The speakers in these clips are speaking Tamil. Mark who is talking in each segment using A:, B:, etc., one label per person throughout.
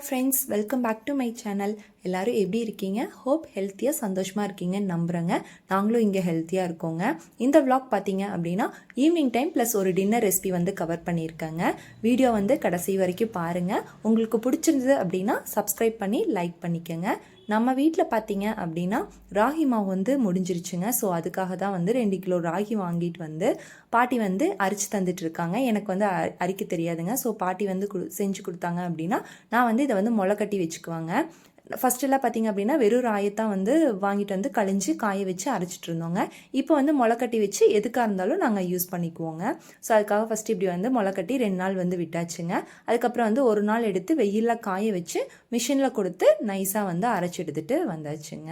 A: Hi friends, welcome back to my channel. எல்லோரும் எப்படி இருக்கீங்க? ஹோப் ஹெல்த்தியாக சந்தோஷமாக இருக்கீங்கன்னு நம்புகிறேங்க. நாங்களும் இங்கே ஹெல்த்தியாக இருக்கோங்க. இந்த vlog பார்த்தீங்க அப்படின்னா ஈவினிங் டைம் ப்ளஸ் ஒரு டின்னர் ரெசிபி வந்து கவர் பண்ணியிருக்கேங்க. வீடியோ வந்து கடைசி வரைக்கும் பாருங்கள். உங்களுக்கு பிடிச்சிருந்தது அப்படின்னா சப்ஸ்கிரைப் பண்ணி லைக் பண்ணிக்கோங்க. நம்ம வீட்டில் பார்த்தீங்க அப்படின்னா ராகி மாவு வந்து முடிஞ்சிருச்சுங்க. ஸோ அதுக்காக தான் வந்து 2 கிலோ ராகி வாங்கிட்டு வந்து பாட்டி வந்து அரைச்சி தந்துட்டு இருக்காங்க. எனக்கு வந்து அரைக்க தெரியாதுங்க. ஸோ பாட்டி வந்து செஞ்சு கொடுத்தாங்க அப்படின்னா நான் வந்து இதை வந்து முளை கட்டி வச்சுக்குவாங்க. ஃபஸ்ட்டெல்லாம் பார்த்திங்க அப்படின்னா வெறும் ராயத்தான் வந்து வாங்கிட்டு வந்து கழிஞ்சு காய வச்சு அரைச்சிட்டு இருந்தோங்க. இப்போ வந்து முளைக்கட்டி வச்சு எதுக்காக இருந்தாலும் நாங்கள் யூஸ் பண்ணிக்குவோங்க. ஸோ அதுக்காக ஃபஸ்ட்டு இப்படி வந்து முளைக்கட்டி 2 நாள் வந்து விட்டாச்சுங்க. அதுக்கப்புறம் வந்து ஒரு நாள் எடுத்து வெயிலில் காய வச்சு மிஷினில் கொடுத்து நைஸாக வந்து அரைச்சி எடுத்துகிட்டு வந்தாச்சுங்க.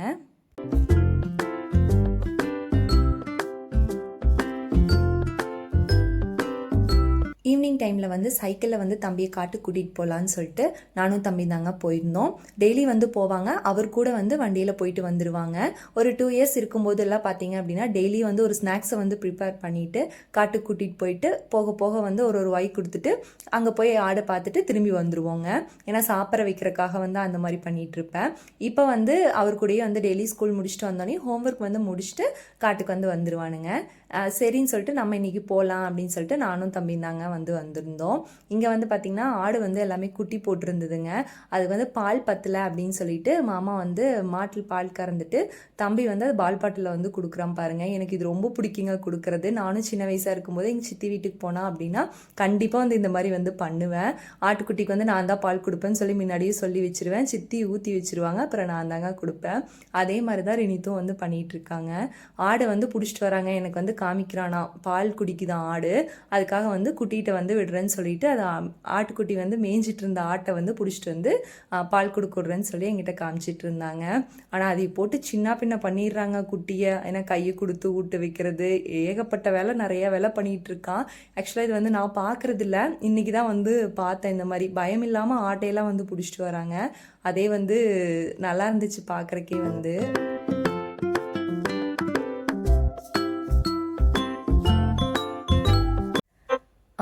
A: ஈவினிங் டைமில் வந்து சைக்கிளில் வந்து தம்பியை காட்டு கூட்டிகிட்டு போகலான்னு சொல்லிட்டு நானும் தம்பி தாங்க போயிருந்தோம். டெய்லி வந்து போவாங்க. அவர் கூட வந்து வண்டியில் போயிட்டு வந்துடுவாங்க. ஒரு 2 இயர்ஸ் இருக்கும்போதெல்லாம் பார்த்தீங்க அப்படின்னா டெய்லி வந்து ஒரு ஸ்நாக்ஸை வந்து ப்ரிப்பேர் பண்ணிவிட்டு காட்டுக்கு கூட்டிகிட்டு போயிட்டு போக போக வந்து ஒரு வாய் கொடுத்துட்டு அங்கே போய் ஆடை பார்த்துட்டு திரும்பி வந்துடுவோங்க. ஏன்னா சாப்பிட வைக்கிறக்காக வந்து அந்த மாதிரி பண்ணிகிட்ருப்பேன். இப்போ வந்து அவர் கூடயே வந்து டெய்லி ஸ்கூல் முடிச்சுட்டு வந்தோடனே ஹோம்ஒர்க் வந்து முடிச்சுட்டு காட்டுக்கு வந்து வந்துடுவானுங்க. சரின்னு சொல்லிட்டு நம்ம இன்றைக்கி போகலாம் அப்படின்னு சொல்லிட்டு நானும் தம்பி தாங்க வந்திருந்தோம். இங்கே வந்து பார்த்திங்கன்னா ஆடு வந்து எல்லாமே குட்டி போட்டிருந்ததுங்க. அது வந்து பால் பத்தலை அப்படின்னு சொல்லிட்டு மாமா வந்து மாட்டில் பால் கறந்துட்டு தம்பி வந்து அது பால் பாட்டில் வந்து கொடுக்குறான் பாருங்கள். எனக்கு இது ரொம்ப பிடிக்குங்க கொடுக்குறது. நானும் சின்ன வயசாக இருக்கும்போது எங்கள் சித்தி வீட்டுக்கு போனால் அப்படின்னா கண்டிப்பாக வந்து இந்த மாதிரி வந்து பண்ணுவேன். ஆட்டுக்குட்டிக்கு வந்து நான் தான் பால் கொடுப்பேன்னு சொல்லி முன்னாடியே சொல்லி வச்சுருவேன். சித்தி ஊற்றி வச்சுருவாங்க. அப்புறம் நான் தாங்க கொடுப்பேன். அதே மாதிரி தான் ரினித்தும் வந்து பண்ணிகிட்ருக்காங்க. ஆடை வந்து பிடிச்சிட்டு வராங்க. எனக்கு வந்து காமிக்கிறானா பால் குடிக்குதான் ஆடு. அதுக்காக வந்து குட்டிகிட்ட வந்து விடுறேன்னு சொல்லிட்டு அது ஆட்டுக்குட்டி வந்து மேய்ஞ்சிட்டு இருந்த ஆட்டை வந்து பிடிச்சிட்டு வந்து பால் கொடுக்குறேன்னு சொல்லி என்கிட்ட காமிச்சிட்டு இருந்தாங்க. ஆனால் அதை போட்டு சின்ன பின்ன பண்ணிடுறாங்க குட்டியை. ஏன்னா கையை கொடுத்து ஊட்ட வைக்கிறது ஏகப்பட்ட வேலை, நிறைய வேலை பண்ணிகிட்டு இருக்கான். ஆக்சுவலாக இது வந்து நான் பார்க்குறது இல்லை. இன்றைக்கி தான் வந்து பார்த்தேன். இந்த மாதிரி பயம் இல்லாமல் ஆட்டையெல்லாம் வந்து பிடிச்சிட்டு வராங்க. அதே வந்து நல்லா இருந்துச்சு பார்க்குறக்கே வந்து.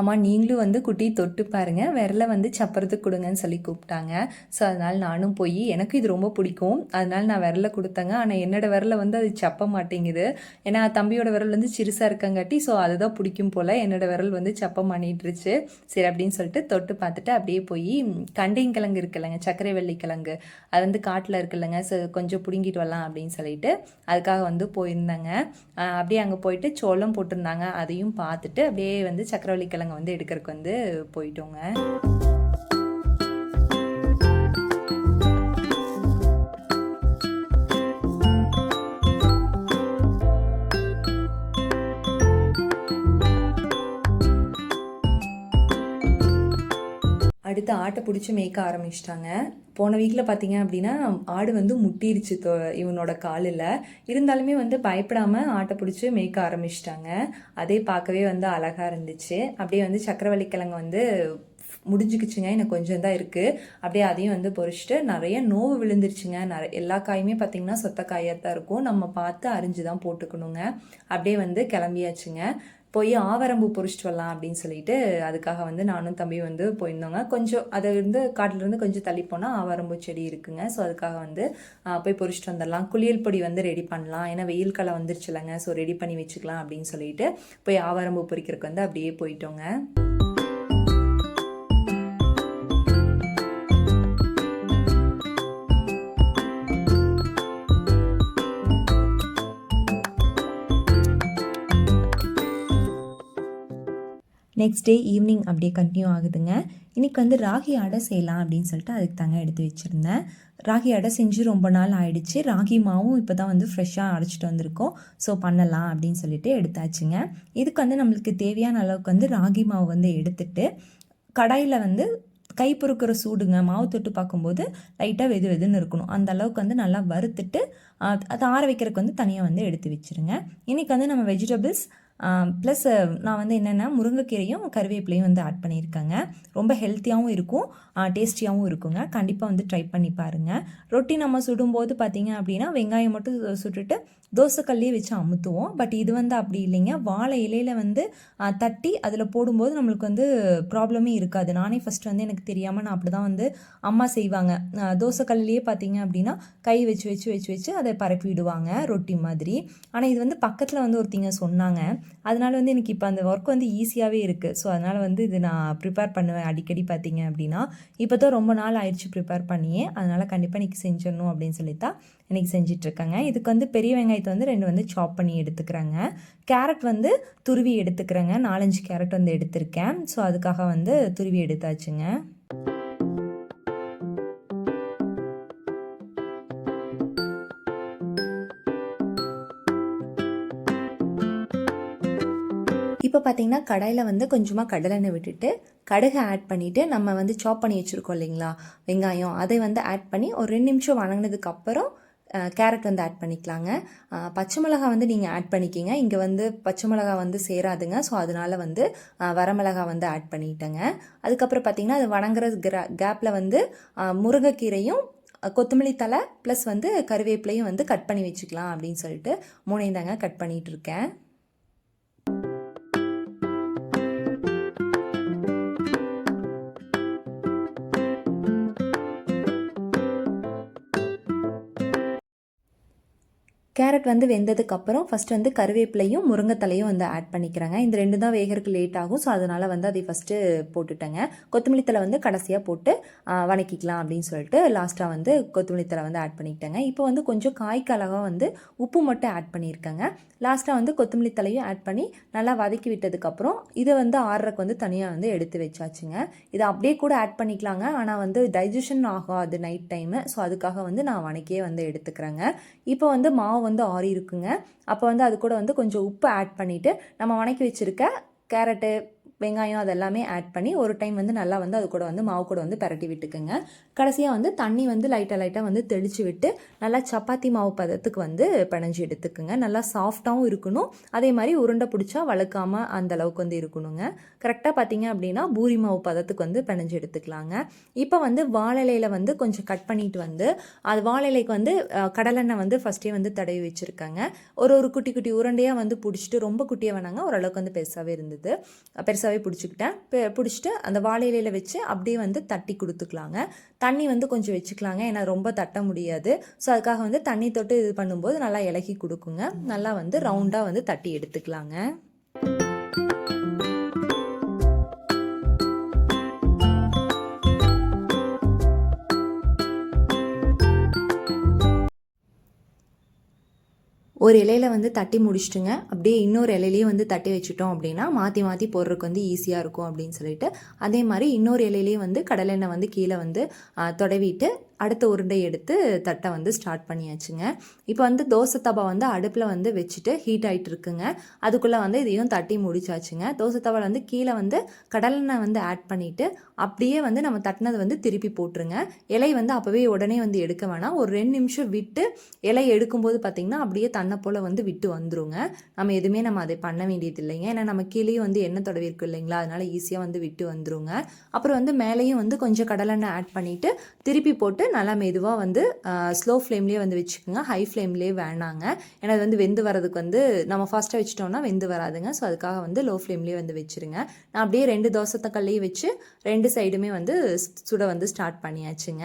A: அம்மா நீங்களும் வந்து குட்டி தொட்டு பாருங்கள், விரலை வந்து சப்பறதுக்கு கொடுங்கன்னு சொல்லி கூப்பிட்டாங்க. ஸோ அதனால் நானும் போய் எனக்கு இது ரொம்ப பிடிக்கும். அதனால் நான் விரலை கொடுத்தேங்க. ஆனால் என்னோடய விரலை வந்து அது சப்ப மாட்டேங்குது. ஏன்னா தம்பியோட விரல் வந்து சிறுசாக இருக்கங்காட்டி ஸோ அதுதான் பிடிக்கும் போல். என்னோடய விரல் வந்து சப்ப மாட்டிருச்சு. சரி அப்படின்னு சொல்லிட்டு தொட்டு பார்த்துட்டு அப்படியே போய் கண்டைங்கிழங்கு இருக்குல்லங்க, சர்க்கரை வெள்ளிக்கிழங்கு, அது வந்து காட்டில் இருக்குல்லங்க. ஸோ கொஞ்சம் பிடுங்கிட்டு வரலாம் அப்படின்னு சொல்லிட்டு அதுக்காக வந்து போயிருந்தாங்க. அப்படியே அங்கே போயிட்டு சோளம் போட்டிருந்தாங்க. அதையும் பார்த்துட்டு அப்படியே வந்து சர்க்கரை வெள்ளிக்கிழங்கு வந்து எடுக்கிறதுக்கு வந்து போயிட்டோங்க. அடுத்து ஆட்டை பிடிச்சி மேய்க்க ஆரம்பிச்சிட்டாங்க. போன வீக்கில் பார்த்தீங்க அப்படின்னா ஆடு வந்து முட்டிருச்சு இவனோட காலில். இருந்தாலுமே வந்து பயப்படாமல் ஆட்டை பிடிச்சி மேய்க்க ஆரம்பிச்சிட்டாங்க. அதே பார்க்கவே வந்து அழகாக இருந்துச்சு. அப்படியே வந்து சக்கரவள்ளிக்கிழங்கு வந்து முடிஞ்சுக்கிச்சுங்க. எனக்கு கொஞ்சம் தான் இருக்குது. அப்படியே அதையும் வந்து பொரிச்சிட்டு நிறைய நோவு விழுந்துருச்சுங்க. எல்லா காயுமே பார்த்திங்கன்னா சொத்த காயாக தான் இருக்கும். நம்ம பார்த்து அரிஞ்சு தான் போட்டுக்கணுங்க. அப்படியே வந்து கிளம்பியாச்சுங்க. போய் ஆவரம்பு பொரிச்சிட்டு வரலாம் அப்படின்னு சொல்லிட்டு அதுக்காக வந்து நானும் தம்பி வந்து போயிருந்தோங்க. கொஞ்சம் அதிலிருந்து காட்டிலேருந்து கொஞ்சம் தள்ளி போனால் ஆவரம்பு செடி இருக்குங்க. ஸோ அதுக்காக வந்து போய் பொரிச்சிட்டு வந்துடலாம். குளியல் பொடி வந்து ரெடி பண்ணலாம். ஏன்னா வெயில் காலம் வந்துருச்சுலங்க. ஸோ ரெடி பண்ணி வச்சுக்கலாம் அப்படின்னு சொல்லிட்டு போய் ஆவரம்பு பொரிக்கிறதுக்கு வந்து அப்படியே போயிட்டோங்க. நெக்ஸ்ட் டே ஈவினிங் அப்படியே கண்டினியூ ஆகுதுங்க. இன்றைக்கி வந்து ராகி அடை செய்யலாம் அப்படின்னு சொல்லிட்டு அதுக்கு தாங்க எடுத்து வச்சுருந்தேன். ராகி அடை செஞ்சு ரொம்ப நாள் ஆயிடுச்சு. ராகி மாவும் இப்போ தான் வந்து ஃப்ரெஷ்ஷாக அரைச்சிட்டு வந்திருக்கோம். ஸோ பண்ணலாம் அப்படின்னு சொல்லிட்டு எடுத்தாச்சுங்க. இதுக்கு வந்து நம்மளுக்கு தேவையான அளவுக்கு வந்து ராகி மாவு வந்து எடுத்துட்டு கடாயில் வந்து கை பொறுக்கிற சூடுங்க. மாவு தொட்டு பார்க்கும்போது லைட்டாக வெதுன்னு இருக்கணும். அந்த அளவுக்கு வந்து நல்லா வறுத்துட்டு அதை ஆற வைக்கிறதுக்கு வந்து தனியாக வந்து எடுத்து வச்சுருங்க. இன்றைக்கி வந்து நம்ம வெஜிடபிள்ஸ் ப்ளஸ் நான் வந்து என்னென்னா முருங்கைக்கீரையும் கருவேப்பிலையும் வந்து ஆட் பண்ணியிருக்கேங்க. ரொம்ப ஹெல்த்தியாகவும் இருக்கும், டேஸ்டியாகவும் இருக்குங்க. கண்டிப்பாக வந்து ட்ரை பண்ணி பாருங்கள். ரொட்டி நம்ம சுடும்போது பார்த்திங்க அப்படின்னா வெங்காயம் மட்டும் சுட்டுட்டு தோசைக்கல்லையே வச்சு அமுத்துவோம். பட் இது வந்து அப்படி இல்லைங்க. வாழை இலையில் வந்து தட்டி அதில் போடும்போது நம்மளுக்கு வந்து ப்ராப்ளமே இருக்காது. நானே ஃபஸ்ட்டு வந்து எனக்கு தெரியாமல் நான் அப்படி தான் வந்து அம்மா செய்வாங்க. தோசைக்கல்லையே பார்த்திங்க அப்படின்னா கை வச்சு வச்சு வச்சு வச்சு அதை பரப்பி விடுவாங்க ரொட்டி மாதிரி. ஆனால் இது வந்து பக்கத்தில் வந்து ஒருத்திங்க சொன்னாங்க. அதனால வந்து எனக்கு இப்போ அந்த ஒர்க் வந்து ஈஸியாகவே இருக்குது. ஸோ அதனால் வந்து இது நான் ப்ரிப்பேர் பண்ணுவேன் அடிக்கடி பார்த்திங்க அப்படின்னா. இப்போ தான் ரொம்ப நாள் ஆயிடுச்சு ப்ரிப்பேர் பண்ணியே. அதனால் கண்டிப்பாக இன்றைக்கி செஞ்சிடணும் அப்படின்னு சொல்லித்தான் இன்றைக்கி செஞ்சிட்ருக்கேங்க. இதுக்கு வந்து பெரிய வெங்காயத்தை வந்து 2 வந்து சாப் பண்ணி எடுத்துக்கிறேங்க. கேரட் வந்து துருவி எடுத்துக்கிறேங்க. 4-5 கேரட் வந்து எடுத்திருக்கேன். ஸோ அதுக்காக வந்து துருவி எடுத்தாச்சுங்க. இப்போ பார்த்தீங்கன்னா கடாயில் வந்து கொஞ்சமாக கடலெண்ணெய் விட்டுட்டு கடுகு ஆட் பண்ணிவிட்டு நம்ம வந்து சாப் பண்ணி வச்சுருக்கோம் இல்லைங்களா வெங்காயம், அதை வந்து ஆட் பண்ணி ஒரு 2 நிமிஷம் வணங்கினதுக்கப்புறம் கேரட் வந்து ஆட் பண்ணிக்கலாங்க. பச்சை மிளகா வந்து நீங்கள் ஆட் பண்ணிக்கிங்க. இங்கே வந்து பச்சை மிளகா வந்து சேராதுங்க. ஸோ அதனால் வந்து வரமிளகா வந்து ஆட் பண்ணிட்டேங்க. அதுக்கப்புறம் பார்த்திங்கன்னா அது வணங்குற கேப்பில் வந்து முருங்கைக்கீரையும் கொத்தமல்லி தழை ப்ளஸ் வந்து கருவேப்பிலையும் வந்து கட் பண்ணி வச்சுக்கலாம் அப்படின்னு சொல்லிட்டு 3 தாங்க கட் பண்ணிகிட்ருக்கேன். கேரட் வந்து வெந்ததுக்கப்புறம் ஃபஸ்ட்டு வந்து கருவேப்பிலையும் முருங்கைத்தலையும் வந்து ஆட் பண்ணிக்கிறேங்க. இந்த 2 தான் வேகிறதுக்கு லேட் ஆகும். ஸோ அதனால் வந்து அதை ஃபஸ்ட்டு போட்டுட்டேங்க. கொத்தமல்லி தழை வந்து கடைசியாக போட்டு வணக்கிக்கலாம் அப்படின்னு சொல்லிட்டு லாஸ்ட்டாக வந்து கொத்தமல்லி தழை வந்து ஆட் பண்ணிக்கிட்டேங்க. இப்போ வந்து கொஞ்சம் காய்க்கு அளவாக வந்து உப்பு மட்டும் ஆட் பண்ணியிருக்கேங்க. லாஸ்ட்டாக வந்து கொத்தமல்லி தலையும் ஆட் பண்ணி நல்லா வதக்கி விட்டதுக்கப்புறம் இதை வந்து ஆறுறக்கு வந்து தனியாக வந்து எடுத்து வச்சாச்சுங்க. இதை அப்படியே கூட ஆட் பண்ணிக்கலாங்க. ஆனால் வந்து டைஜஷன் ஆகாது நைட் டைமு. ஸோ அதுக்காக வந்து நான் வணக்கியே வந்து எடுத்துக்கிறேங்க. இப்போ வந்து மாவு வந்து ஆறி இருக்குங்க. அப்போ வந்து அது கூட வந்து கொஞ்சம் உப்பு ஆட் பண்ணிவிட்டு நம்ம வணக்கி வச்சுருக்க கேரட்டு வெங்காயம் அதெல்லாமே ஆட் பண்ணி ஒரு டைம் வந்து நல்லா வந்து அது கூட வந்து மாவு கூட வந்து பரட்டி விட்டுக்குங்க. கடைசியாக வந்து தண்ணி வந்து லைட்டாக வந்து தெளித்து விட்டு நல்லா சப்பாத்தி மாவு பதத்துக்கு வந்து பிணைஞ்சி எடுத்துக்குங்க. நல்லா சாஃப்டாகவும் இருக்கணும், அதே மாதிரி உருண்டை பிடிச்சா வழுக்காமல் அந்த அளவுக்கு வந்து இருக்கணுங்க. கரெக்டாக பார்த்தீங்க அப்படின்னா பூரி மாவு பதத்துக்கு வந்து பிணைஞ்சி எடுத்துக்கலாங்க. இப்போ வந்து வாழலையில் வந்து கொஞ்சம் கட் பண்ணிட்டு வந்து அது வாழலைக்கு வந்து கடலெண்ணெய் வந்து ஃபஸ்ட்டே வந்து தடவி வச்சுருக்காங்க. ஒரு குட்டி குட்டி உருண்டையாக வந்து பிடிச்சிட்டு ரொம்ப குட்டியாக வேணாங்க, ஓரளவுக்கு வந்து பெருசாகவே இருந்தது. பெருசாகவே பிடிச்சிட்டு அந்த வாழை இலையில் வச்சு அப்படியே வந்து தட்டி கொடுத்துக்கலாங்க. தண்ணி வந்து கொஞ்சம் வச்சுக்கலாங்க, ஏன்னா ரொம்ப தட்ட முடியாது. ஸோ அதுக்காக வந்து தண்ணி தொட்டு இது பண்ணும்போது நல்லா இலகி கொடுக்குங்க. நல்லா வந்து ரவுண்டாக வந்து தட்டி எடுத்துக்கலாங்க. ஒரு இலையில் வந்து தட்டி முடிச்சிட்டுங்க. அப்படியே இன்னொரு இலையிலையும் வந்து தட்டி வச்சுட்டோம் அப்படின்னா மாற்றி மாற்றி போடுறதுக்கு வந்து ஈஸியாக இருக்கும் அப்படின்னு சொல்லிட்டு, அதே மாதிரி இன்னொரு இலையிலையும் வந்து கடலெண்ணெய் வந்து கீழே வந்து தடவிட்டு அடுத்த உருண்டை எடுத்து தட்டை வந்து ஸ்டார்ட் பண்ணியாச்சுங்க. இப்போ வந்து தோசை தவா வந்து அடுப்பில் வந்து வச்சுட்டு ஹீட் ஆகிட்டு இருக்குங்க. அதுக்குள்ளே வந்து இதையும் தட்டி முடிச்சாச்சுங்க. தோசை தவாவில் வந்து கீழே வந்து கடலெண்ணெய் வந்து ஆட் பண்ணிவிட்டு அப்படியே வந்து நம்ம தட்டினது வந்து திருப்பி போட்டுருங்க. இலை வந்து அப்போவே உடனே வந்து எடுக்க வேணாம், ஒரு 2 நிமிஷம் விட்டு இலை எடுக்கும்போது பார்த்திங்கன்னா அப்படியே தன்னை போல் வந்து விட்டு வந்துருங்க. நம்ம அதை பண்ண வேண்டியது இல்லைங்க, ஏன்னா நம்ம கீழேயும் வந்து எண்ணெய் தடவி இருக்கு இல்லைங்களா, அதனால் ஈஸியாக வந்து விட்டு வந்துருங்க. அப்புறம் வந்து மேலேயும் வந்து கொஞ்சம் கடலெண்ணெய் ஆட் பண்ணிவிட்டு திருப்பி போட்டு நல்லா மெதுவாக வந்து ஸ்லோ ஃப்ளேம்லேயே வந்து வச்சுக்கோங்க. ஹை ஃப்ளேம்லேயே வேணாங்க, ஏன்னா அது வந்து வெந்து வரதுக்கு வந்து நம்ம ஃபாஸ்ட்டாக வச்சிட்டோம்னா வெந்து வராதுங்க. ஸோ அதுக்காக வந்து லோ ஃப்ளேம்லேயே வந்து வச்சுருங்க. நான் அப்படியே 2 தோசை தக்கல்லையே வச்சு 2 சைடுமே வந்து சுட வந்து ஸ்டார்ட் பண்ணியாச்சுங்க.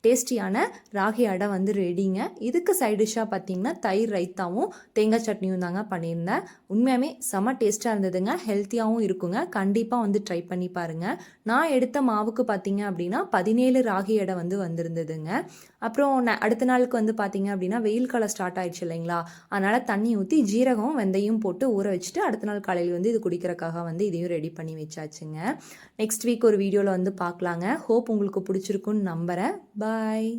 A: டேஸ்டியான ராகி அடை வந்து ரெடிங்க. இதுக்கு சைட் டிஷ்ஷாக பார்த்தீங்கன்னா தயிர் ரைத்தாவும் தேங்காய் சட்னியும் தாங்க பண்ணியிருந்தேன். உண்மையாகவே செம்ம டேஸ்ட்டாக இருந்ததுங்க, ஹெல்த்தியாகவும் இருக்குங்க. கண்டிப்பாக வந்து ட்ரை பண்ணி பாருங்கள். நான் எடுத்த மாவுக்கு பார்த்தீங்க அப்படின்னா 17 ராகி அடை வந்து வந்திருந்ததுங்க. அப்புறம் அடுத்த நாளுக்கு வந்து பார்த்தீங்க அப்படின்னா வெயில் காலம் ஸ்டார்ட் ஆயிடுச்சு இல்லைங்களா, அதனால் தண்ணி ஊற்றி ஜீரகம் வெந்தயம் போட்டு ஊற வச்சுட்டு அடுத்த நாள் காலையில் வந்து இது குடிக்கிறக்காக வந்து இதையும் ரெடி பண்ணி வச்சாச்சுங்க. நெக்ஸ்ட் வீக் ஒரு வீடியோவில் வந்து பார்க்கலாங்க. ஹோப் உங்களுக்கு பிடிச்சிருக்குன்னு நம்புகிறேன். பாய்.